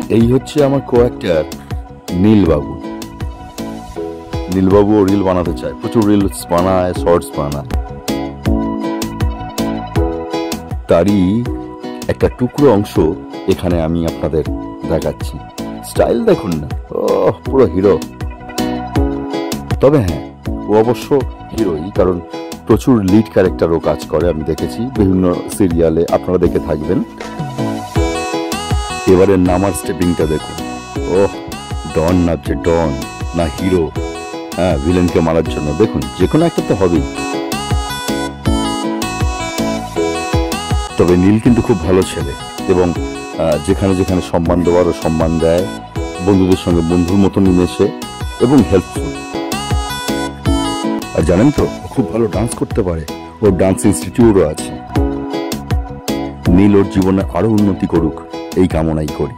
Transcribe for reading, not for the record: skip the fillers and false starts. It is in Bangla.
এই হচ্ছে আমার কো-অ্যাক্টর নীলবাবু। নীলবাবুও রিল বানাতে চায়, প্রচুর রিলস বানায়, শর্টস বানায়। তারই একটা টুকরো অংশ এখানে আমি আপনাদের দেখাচ্ছি। স্টাইল দেখুন না, ও পুরো হিরো। তবে হ্যাঁ, ও অবশ্য হিরোই, কারণ প্রচুর লিড ক্যারেক্টারও কাজ করে, আমি দেখেছি বিভিন্ন সিরিয়ালে, আপনারা দেখে থাকবেন। এবারে নামার স্টেপিংটা দেখুন, ওহ ডন নাচছে, ডন না হিরো। হ্যাঁ, ভিলেনকে মারার জন্য দেখুন, যে কোনো একটা তো হবেই। তবে নীল কিন্তু খুব ভালো ছেলে, এবং যেখানে যেখানে সম্মান দেওয়ারও সম্মান দেয়, বন্ধুদের সঙ্গে বন্ধুর মতনই মেশে এবং হেল্পফুল। আর জানেন তো, খুব ভালো ডান্স করতে পারে, ওর ডান্স ইনস্টিটিউটও আছে। নীল ওর জীবনে আরো উন্নতি করুক, এই কামনাই করি।